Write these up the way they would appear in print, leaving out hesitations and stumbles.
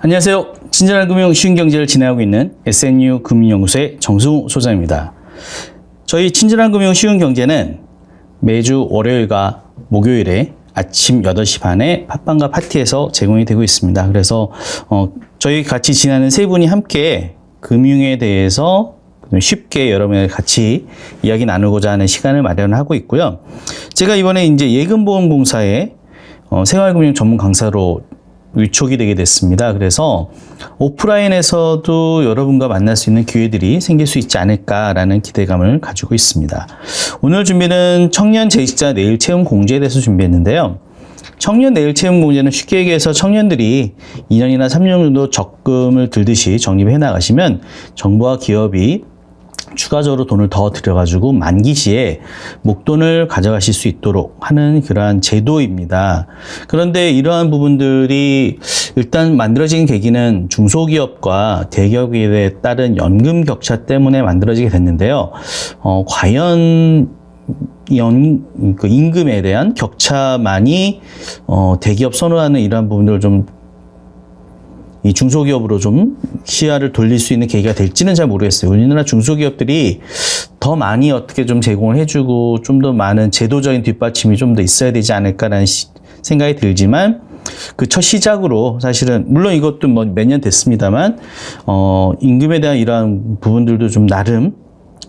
안녕하세요. 친절한 금융 쉬운 경제를 진행하고 있는 SNU 금융연구소의 정승우 소장입니다. 저희 친절한 금융 쉬운 경제는 매주 월요일과 목요일에 아침 8시 반에 팟빵과 파티에서 제공이 되고 있습니다. 그래서 저희 같이 지내는 세 분이 함께 금융에 대해서 쉽게 여러분과 같이 이야기 나누고자 하는 시간을 마련하고 있고요. 제가 이번에 이제 예금보험공사의 생활금융 전문 강사로 위촉이 되게 됐습니다. 그래서 오프라인에서도 여러분과 만날 수 있는 기회들이 생길 수 있지 않을까라는 기대감을 가지고 있습니다. 오늘 준비는 청년 재직자 내일 채용 공제에 대해서 준비했는데요. 청년 내일 채용 공제는 쉽게 얘기해서 청년들이 2년이나 3년 정도 적금을 들듯이 적립해 나가시면 정부와 기업이 추가적으로 돈을 더 들여가지고 만기 시에 목돈을 가져가실 수 있도록 하는 그러한 제도입니다. 그런데 이러한 부분들이 일단 만들어진 계기는 중소기업과 대기업에 따른 연금 격차 때문에 만들어지게 됐는데요. 과연 임금에 대한 격차만이 대기업 선호하는 이러한 부분들을 좀 이 중소기업으로 좀 시야를 돌릴 수 있는 계기가 될지는 잘 모르겠어요. 우리나라 중소기업들이 더 많이 어떻게 좀 제공을 해주고 좀 더 많은 제도적인 뒷받침이 좀 더 있어야 되지 않을까라는 생각이 들지만 그 첫 시작으로 사실은 물론 이것도 뭐 몇 년 됐습니다만 임금에 대한 이러한 부분들도 좀 나름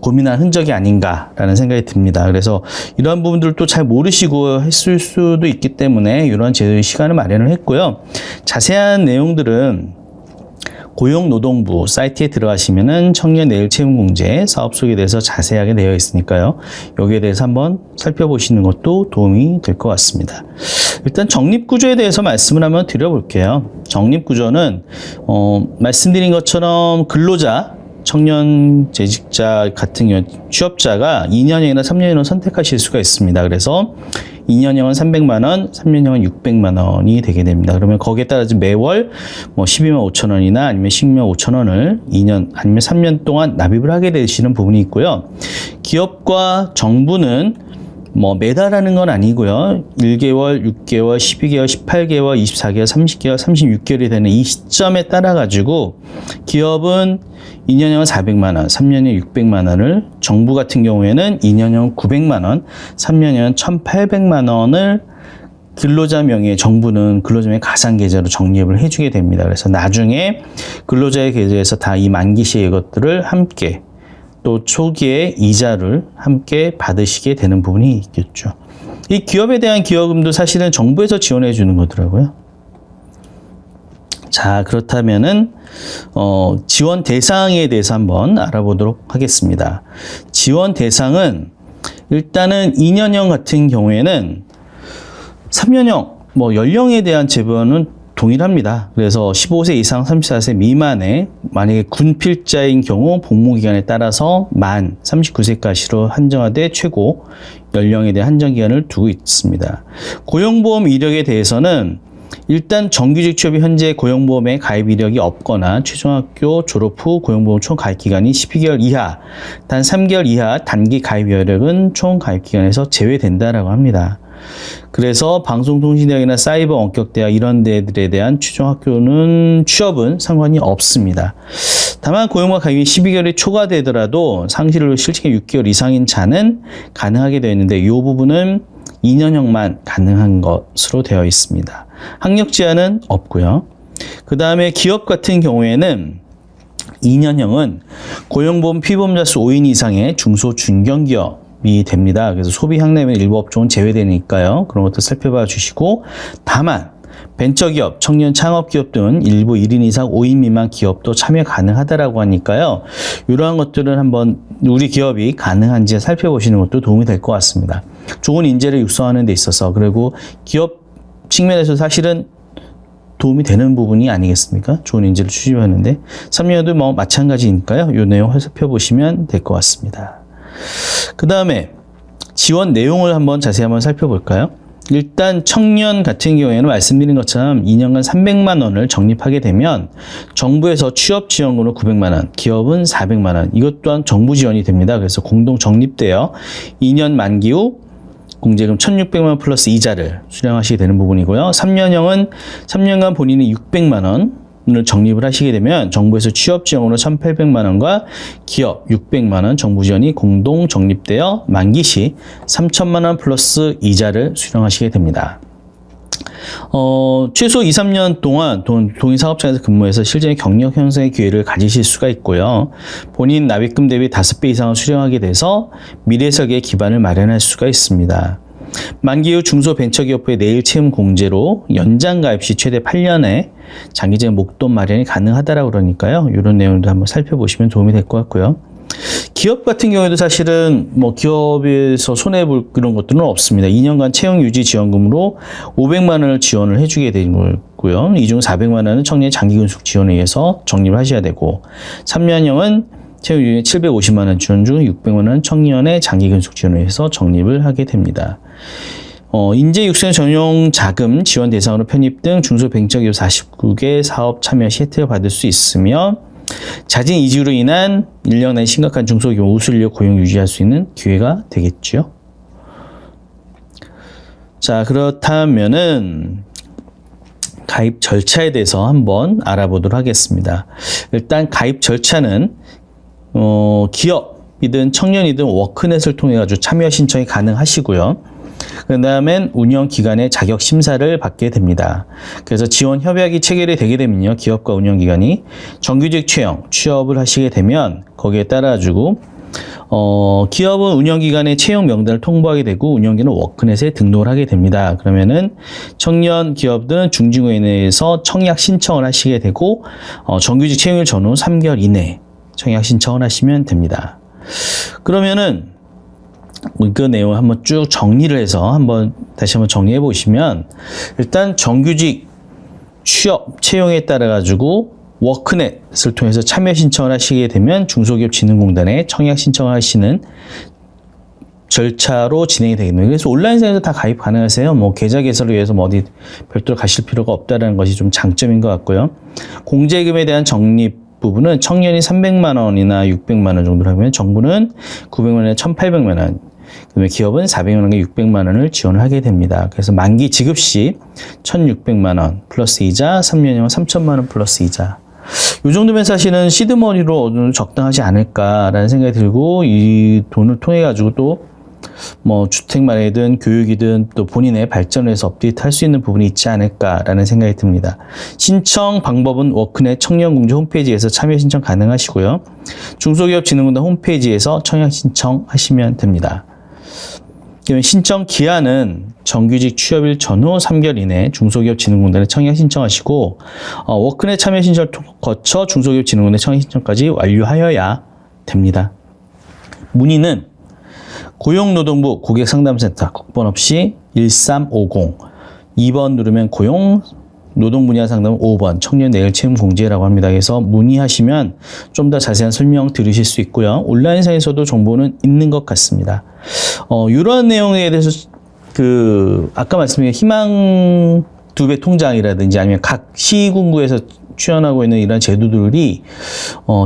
고민한 흔적이 아닌가라는 생각이 듭니다. 그래서 이러한 부분들도 잘 모르시고 했을 수도 있기 때문에 이러한 제도의 시간을 마련을 했고요. 자세한 내용들은 고용노동부 사이트에 들어가시면은 청년 내일 채용 공제 사업 소개에 대해서 자세하게 되어 있으니까요. 여기에 대해서 한번 살펴보시는 것도 도움이 될 것 같습니다. 일단 적립구조에 대해서 말씀을 한번 드려볼게요. 적립구조는 말씀드린 것처럼 근로자 청년 재직자 같은 경우 취업자가 2년형이나 3년형을 선택하실 수가 있습니다. 그래서 2년형은 300만 원, 3년형은 600만 원이 되게 됩니다. 그러면 거기에 따라서 매월 뭐 12만 5천 원이나 아니면 10만 5천 원을 2년 아니면 3년 동안 납입을 하게 되시는 부분이 있고요. 기업과 정부는 뭐 매달 하는 건 아니고요. 1개월, 6개월, 12개월, 18개월, 24개월, 30개월, 36개월이 되는 이 시점에 따라 가지고 기업은 2년형은 400만 원, 3년형 600만 원을, 정부 같은 경우에는 2년형 900만 원, 3년형 1,800만 원을 근로자 명의의 정부는 근로자 명의 가상계좌로 적립을 해주게 됩니다. 그래서 나중에 근로자의 계좌에서 다 이 만기 시에 이것들을 함께 또 초기에 이자를 함께 받으시게 되는 부분이 있겠죠. 이 기업에 대한 기여금도 사실은 정부에서 지원해 주는 거더라고요. 자, 그렇다면은 지원 대상에 대해서 한번 알아보도록 하겠습니다. 지원 대상은 일단은 2년형 같은 경우에는 3년형 뭐 연령에 대한 제보는 동일합니다. 그래서 15세 이상 34세 미만의 만약에 군필자인 경우 복무기간에 따라서 만 39세까지로 한정화돼 최고 연령에 대한 한정기간을 두고 있습니다. 고용보험 이력에 대해서는 일단 정규직 취업이 현재 고용보험에 가입 이력이 없거나 최종학교 졸업 후 고용보험 총 가입 기간이 12개월 이하, 단 3개월 이하 단기 가입 여력은 총 가입 기간에서 제외된다라고 합니다. 그래서 방송통신대학이나 사이버 원격대학 이런 데들에 대한 최종학교는 취업은 상관이 없습니다. 다만 고용과 가입이 12개월이 초과되더라도 상실로 실직이 6개월 이상인 자는 가능하게 되어 있는데 이 부분은 2년형만 가능한 것으로 되어 있습니다. 학력 제한은 없고요. 그 다음에 기업 같은 경우에는 2년형은 고용보험 피보험자 수 5인 이상의 중소 중견기업이 됩니다. 그래서 소비 향내면 일부 업종은 제외되니까요. 그런 것도 살펴봐 주시고, 다만 벤처기업, 청년 창업기업 등 일부 1인 이상 5인 미만 기업도 참여 가능하다라고 하니까요. 이러한 것들은 한번 우리 기업이 가능한지 살펴보시는 것도 도움이 될 것 같습니다. 좋은 인재를 육성하는 데 있어서, 그리고 기업 측면에서 사실은 도움이 되는 부분이 아니겠습니까? 좋은 인재를 추집하는데 3년도 뭐 마찬가지니까요. 이 내용 살펴보시면 될 것 같습니다. 그 다음에 지원 내용을 한번 자세히 한번 살펴볼까요? 일단 청년 같은 경우에는 말씀드린 것처럼 2년간 300만 원을 적립하게 되면 정부에서 취업 지원금으로 900만 원, 기업은 400만 원. 이것 또한 정부 지원이 됩니다. 그래서 공동 적립되어 2년 만기 후 공제금 1,600만 원 플러스 이자를 수령하시게 되는 부분이고요. 3년형은 3년간 본인이 600만 원 적립을 하시게 되면 정부에서 취업 지원으로 1,800만 원과 기업 600만 원 정부 지원이 공동 적립되어 만기 시 3,000만 원 플러스 이자를 수령하시게 됩니다. 최소 2, 3년 동안 동일 사업장에서 근무해서 실전의 경력 형성의 기회를 가지실 수가 있고요. 본인 납입금 대비 5배 이상을 수령하게 돼서 미래 설계의 기반을 마련할 수가 있습니다. 만기 후 중소벤처기업부의 내일 채용 공제로 연장 가입 시 최대 8년의 장기적인 목돈 마련이 가능하다라고 그러니까요. 이런 내용도 한번 살펴보시면 도움이 될 것 같고요. 기업 같은 경우에도 사실은 뭐 기업에서 손해볼 그런 것들은 없습니다. 2년간 채용 유지 지원금으로 500만 원을 지원을 해주게 되는 거고요. 이 중 400만 원은 청년 장기 근속 지원에 의해서 적립을 하셔야 되고 3년형은 채용 유지 750만 원 지원 중 600만 원은 청년의 장기 근속 지원에 의해서 적립을 하게 됩니다. 인재 육성 전용 자금 지원 대상으로 편입 등 중소벤처기업 49개 사업 참여 시 혜택을 받을 수 있으며 자진 이직으로 인한 1년 내 심각한 중소기업 우수인력 고용 유지할 수 있는 기회가 되겠죠. 자, 그렇다면은 가입 절차에 대해서 한번 알아보도록 하겠습니다. 일단 가입 절차는 기업이든 청년이든 워크넷을 통해 가지고 참여 신청이 가능하시고요. 그 다음엔 운영기관의 자격 심사를 받게 됩니다. 그래서 지원 협약이 체결이 되게 되면요. 기업과 운영기관이 정규직 취업을 하시게 되면 거기에 따라주고 기업은 운영기관의 채용 명단을 통보하게 되고 운영기관은 워크넷에 등록을 하게 됩니다. 그러면은 청년 기업들은 중징후에서 청약 신청을 하시게 되고 정규직 채용일 전후 3개월 이내에 청약 신청을 하시면 됩니다. 그러면은 그 내용을 한번 쭉 정리를 해서 다시 한번 정리해 보시면 일단 정규직 취업 채용에 따라 가지고 워크넷을 통해서 참여 신청을 하시게 되면 중소기업진흥공단에 청약 신청을 하시는 절차로 진행이 되겠네요. 그래서 온라인상에서 다 가입 가능하세요. 뭐 계좌 개설을 위해서 뭐 어디 별도로 가실 필요가 없다는 것이 좀 장점인 것 같고요. 공제금에 대한 적립 부분은 청년이 300만 원이나 600만 원 정도로 하면 정부는 900만 원에 1,800만 원, 그다음에 기업은 400만 원에 600만 원을 지원을 하게 됩니다. 그래서 만기 지급 시 1,600만 원 플러스 이자, 3년이면 3,000만 원 플러스 이자. 이 정도면 사실은 시드머니로 어느 정도 적당하지 않을까라는 생각이 들고 이 돈을 통해 가지고 또 뭐 주택 마련이든 교육이든 또 본인의 발전에서 업데이트할 수 있는 부분이 있지 않을까라는 생각이 듭니다. 신청 방법은 워크넷 청년공제 홈페이지에서 참여 신청 가능하시고요. 중소기업진흥공단 홈페이지에서 청약 신청하시면 됩니다. 신청 기한은 정규직 취업일 전후 3개월 이내 중소기업진흥공단에 청약 신청하시고 워크넷 참여 신청을 거쳐 중소기업진흥공단 청약 신청까지 완료하여야 됩니다. 문의는 고용노동부 고객상담센터 국번 없이 1350 2번 누르면 고용 노동 분야 상담은 5번 청년 내일 채용 공제라고 합니다. 그래서 문의하시면 좀 더 자세한 설명 들으실 수 있고요. 온라인상에서도 정보는 있는 것 같습니다. 이러한 내용에 대해서 아까 말씀드린 희망 2배 통장이라든지 아니면 각 시군구에서 취현하고 있는 이런 제도들이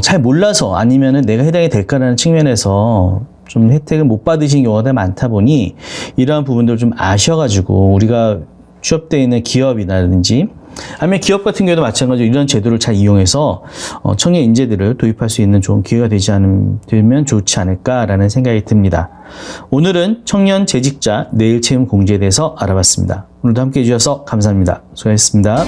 잘 몰라서 아니면은 내가 해당이 될까라는 측면에서 좀 혜택을 못 받으신 경우가 많다 보니 이러한 부분들을 좀 아셔가지고 우리가 취업되어 있는 기업이라든지 아니면 기업 같은 경우도 마찬가지로 이런 제도를 잘 이용해서 청년 인재들을 도입할 수 있는 좋은 기회가 되면 좋지 않을까라는 생각이 듭니다. 오늘은 청년 재직자 내일 채용 공제에 대해서 알아봤습니다. 오늘도 함께해 주셔서 감사합니다. 수고하셨습니다.